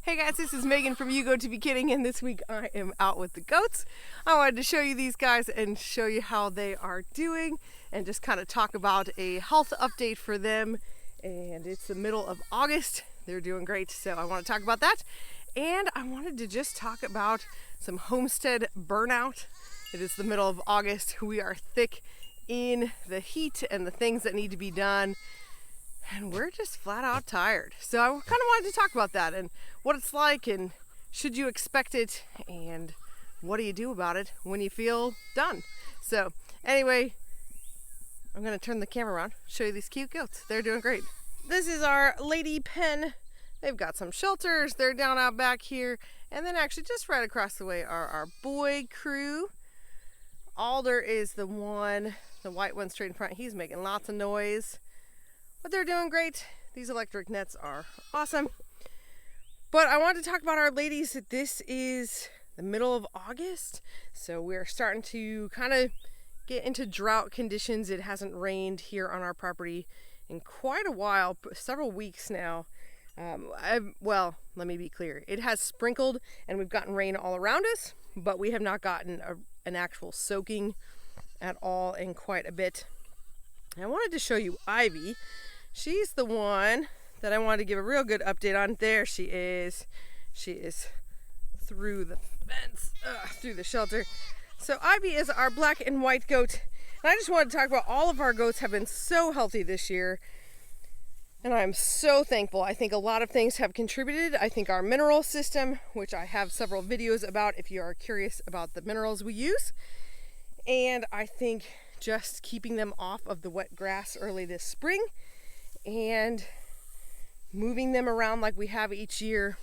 Hey guys, this is Megan from You Go To Be Kidding, and this week I am out with the goats. I wanted to show you these guys and show you how they are doing and just kind of talk about a health update for them. And it's the middle of August. They're doing great, so I want to talk about that. And I wanted to just talk about some Homestead burnout. It is the middle of August. We are thick in the heat and the things that need to be done. And we're just flat out tired. So I kind of wanted to talk about that and what it's like and should you expect it and what do you do about it when you feel done. So anyway, I'm going to turn the camera around, show you these cute goats. They're doing great. This is our lady pen. They've got some shelters. They're down out back here. And then actually just right across the way are our boy crew. Alder is the white one straight in front. He's making lots of noise. But they're doing great. These electric nets are awesome. But I wanted to talk about our ladies. This is the middle of August, so we're starting to kind of get into drought conditions. It hasn't rained here on our property in quite a while, several weeks now. Well, let me be clear. It has sprinkled and we've gotten rain all around us, but we have not gotten an actual soaking at all in quite a bit. I wanted to show you Ivy. She's the one that I wanted to give a real good update on. There she is. She is through the fence, through the shelter. So Ivy is our black and white goat. And I just wanted to talk about all of our goats have been so healthy this year. And I'm so thankful. I think a lot of things have contributed. I think our mineral system, which I have several videos about if you are curious about the minerals we use. And I think just keeping them off of the wet grass early this spring and moving them around like we have each year.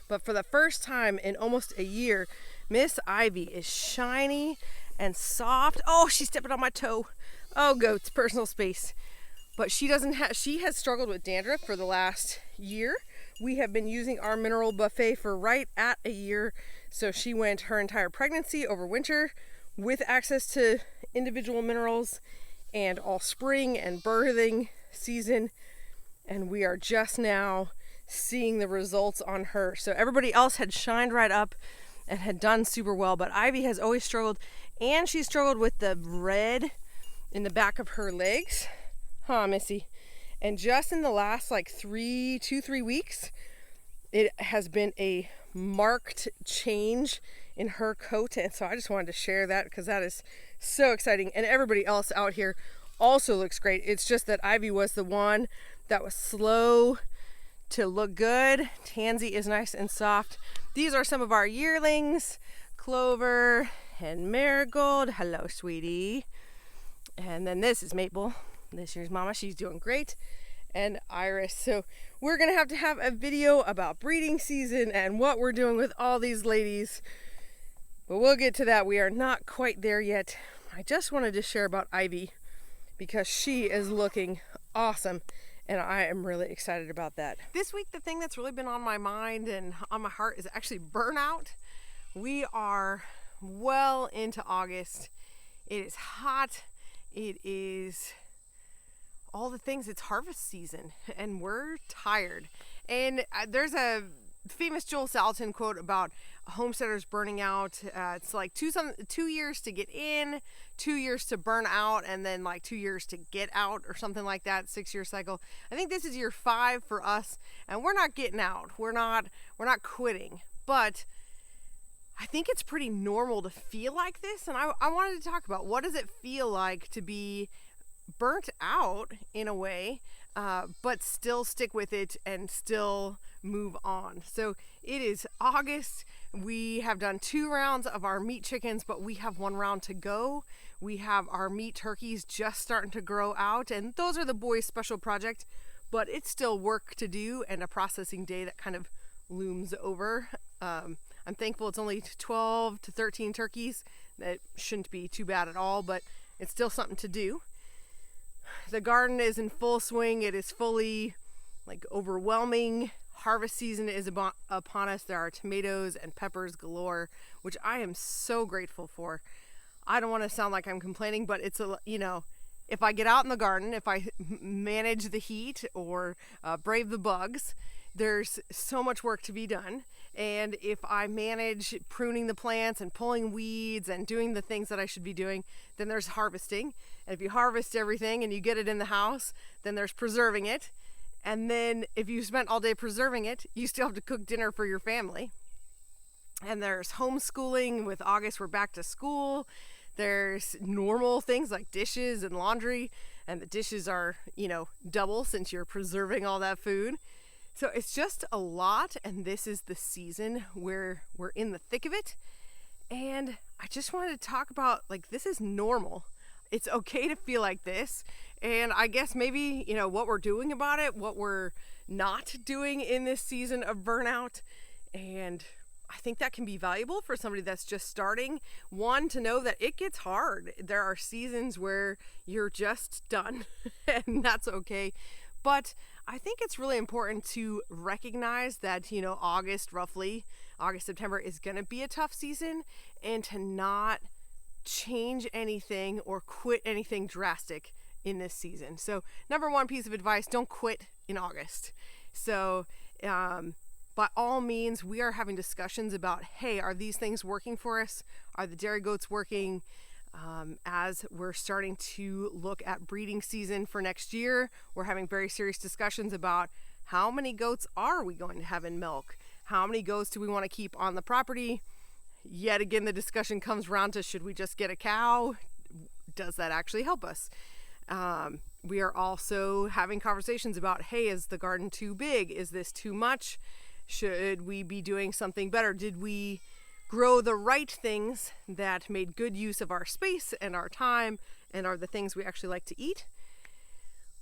But for the first time in almost a year, Miss Ivy is shiny and soft. Oh, she's stepping on my toe. Oh, goats, personal space. But she has struggled with dandruff for the last year. We have been using our mineral buffet for right at a year. So she went her entire pregnancy over winter with access to individual minerals and all spring and birthing season, and we are just now seeing the results on her. So everybody else had shined right up and had done super well, but Ivy has always struggled, and she struggled with the red in the back of her legs, Missy? And just in the last like 3 weeks, it has been a marked change in her coat, and so I just wanted to share that because that is so exciting. And everybody else out here also looks great. It's just that Ivy was the one that was slow to look good. Tansy is nice and soft. These are some of our yearlings, Clover and Marigold. Hello, sweetie. And then this is Maple, this year's mama. She's doing great. And Iris. So we're gonna have to have a video about breeding season and what we're doing with all these ladies, but we'll get to that. We are not quite there yet. I just wanted to share about Ivy because she is looking awesome and I am really excited about that. This week the thing that's really been on my mind and on my heart is actually burnout. We are well into August. It is hot. It is all the things. It's harvest season and we're tired. And there's a famous Joel Salatin quote about homesteaders burning out. It's like 2 years to get in, 2 years to burn out, and then like 2 years to get out or something like that. 6-year cycle. I think this is year 5 for us, and we're not getting out. We're not quitting, but I think it's pretty normal to feel like this. And I wanted to talk about what does it feel like to be burnt out in a way, but still stick with it and still move on. So it is August. We have done 2 rounds of our meat chickens, but we have 1 round to go. We have our meat turkeys just starting to grow out, and those are the boys' special project, but it's still work to do and a processing day that kind of looms over. I'm thankful it's only 12 to 13 turkeys. That shouldn't be too bad at all, but it's still something to do. The garden is in full swing. It is fully overwhelming. Harvest season is upon us. There are tomatoes and peppers galore, which I am so grateful for. I don't want to sound like I'm complaining, but it's if I get out in the garden, if I manage the heat or brave the bugs, there's so much work to be done. And if I manage pruning the plants and pulling weeds and doing the things that I should be doing, then there's harvesting. And if you harvest everything and you get it in the house, then there's preserving it. And then if you spent all day preserving it, you still have to cook dinner for your family. And there's homeschooling. With August, we're back to school. There's normal things like dishes and laundry. And the dishes are, double since you're preserving all that food. So it's just a lot, and this is the season where we're in the thick of it. And I just wanted to talk about, this is normal. It's okay to feel like this. And I guess maybe, what we're doing about it, what we're not doing in this season of burnout. And I think that can be valuable for somebody that's just starting. One, to know that it gets hard. There are seasons where you're just done, and that's okay. But I think it's really important to recognize that, August, September is going to be a tough season, and to not change anything or quit anything drastic in this season. So number one piece of advice, don't quit in August. So by all means, we are having discussions about, hey, are these things working for us? Are the dairy goats working? As we're starting to look at breeding season for next year, we're having very serious discussions about how many goats are we going to have in milk? How many goats do we want to keep on the property? Yet again, the discussion comes around to, should we just get a cow? Does that actually help us? We are also having conversations about, hey, is the garden too big? Is this too much? Should we be doing something better? Did we grow the right things that made good use of our space and our time and are the things we actually like to eat?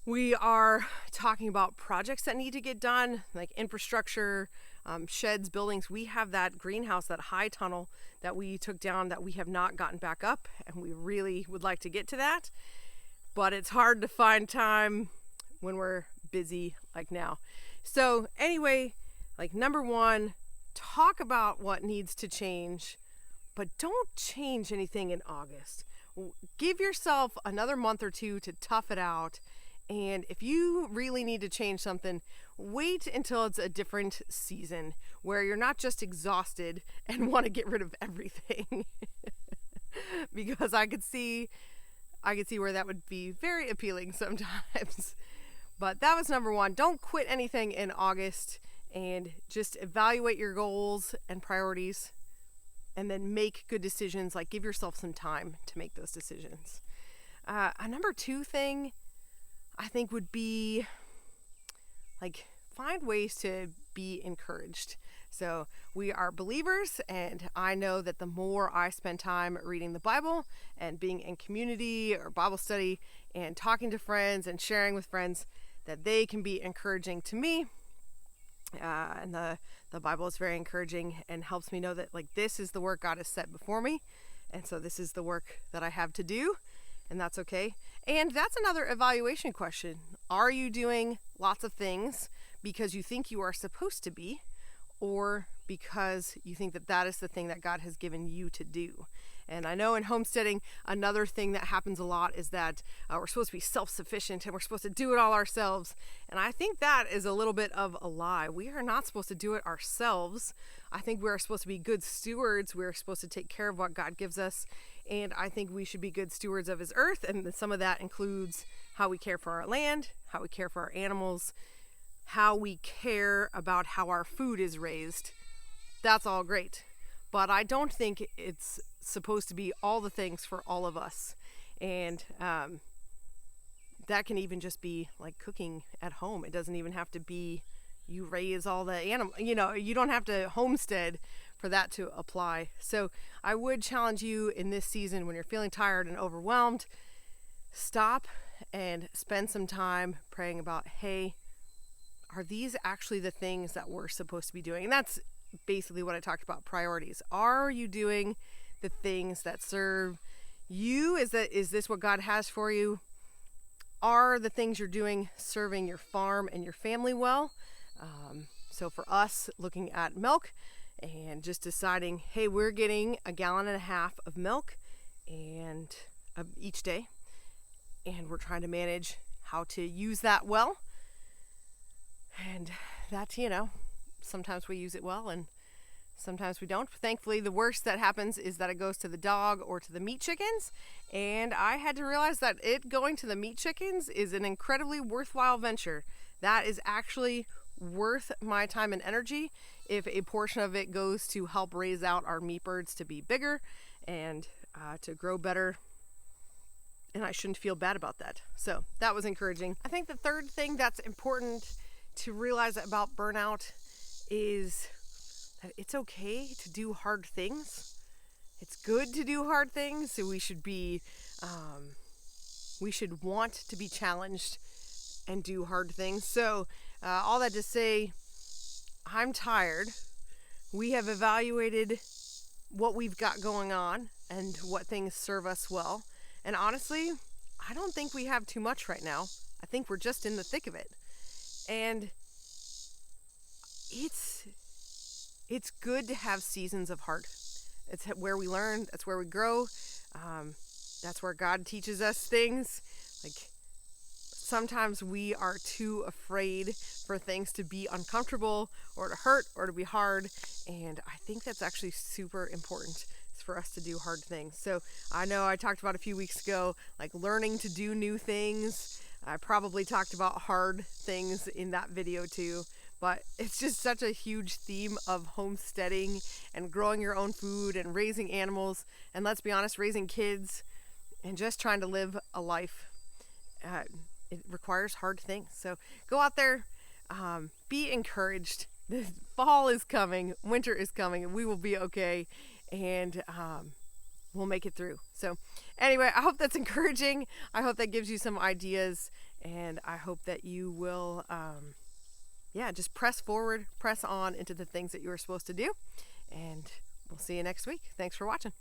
We are talking about projects that need to get done, like infrastructure, sheds, buildings. We have that greenhouse, that high tunnel that we took down that we have not gotten back up, and we really would like to get to that. But it's hard to find time when we're busy like now. So anyway, number one, talk about what needs to change, but don't change anything in August. Give yourself another month or two to tough it out. And if you really need to change something, wait until it's a different season where you're not just exhausted and want to get rid of everything. Because I could see where that would be very appealing sometimes. But that was number one. Don't quit anything in August. And just evaluate your goals and priorities, and then make good decisions. Give yourself some time to make those decisions. A number two thing I think would be find ways to be encouraged. So we are believers, and I know that the more I spend time reading the Bible and being in community or Bible study and talking to friends and sharing with friends, that they can be encouraging to me. And the Bible is very encouraging and helps me know that this is the work God has set before me. And so this is the work that I have to do, and that's okay. And that's another evaluation question. Are you doing lots of things because you think you are supposed to be, or because you think that is the thing that God has given you to do? And I know in homesteading, another thing that happens a lot is that we're supposed to be self-sufficient and we're supposed to do it all ourselves. And I think that is a little bit of a lie. We are not supposed to do it ourselves. I think we're supposed to be good stewards. We're supposed to take care of what God gives us. And I think we should be good stewards of His earth. And some of that includes how we care for our land, how we care for our animals, how we care about how our food is raised. That's all great. But I don't think it's supposed to be all the things for all of us. And that can even just be cooking at home. It doesn't even have to be you raise all the animals. You don't have to homestead for that to apply. So I would challenge you in this season, when you're feeling tired and overwhelmed, stop and spend some time praying about, hey, are these actually the things that we're supposed to be doing? And that's basically what I talked about, priorities. Are you doing the things that serve you? Is this what God has for you? Are the things you're doing serving your farm and your family well? So for us, looking at milk and just deciding, hey, we're getting 1.5 gallons of milk and each day, and we're trying to manage how to use that well. And that, sometimes we use it well and sometimes we don't. Thankfully, the worst that happens is that it goes to the dog or to the meat chickens. And I had to realize that it going to the meat chickens is an incredibly worthwhile venture. That is actually worth my time and energy if a portion of it goes to help raise out our meat birds to be bigger and to grow better. And I shouldn't feel bad about that. So that was encouraging. I think the third thing that's important to realize about burnout is that it's okay to do hard things. It's good to do hard things. So we should want to be challenged and do hard things. So all that to say, I'm tired. We have evaluated what we've got going on and what things serve us well. And honestly, I don't think we have too much right now. I think we're just in the thick of it. And it's good to have seasons of hard. It's where we learn. That's where we grow. That's where God teaches us things. Like, sometimes we are too afraid for things to be uncomfortable or to hurt or to be hard. And I think that's actually super important for us to do hard things. So I know I talked about a few weeks ago, like learning to do new things. I probably talked about hard things in that video too, but it's just such a huge theme of homesteading and growing your own food and raising animals. And let's be honest, raising kids and just trying to live a life, it requires hard things. So go out there, be encouraged. The fall is coming, winter is coming, and we will be okay. And we'll make it through. So anyway, I hope that's encouraging. I hope that gives you some ideas, and I hope that you will just press forward, press on into the things that you are supposed to do. And we'll see you next week. Thanks for watching.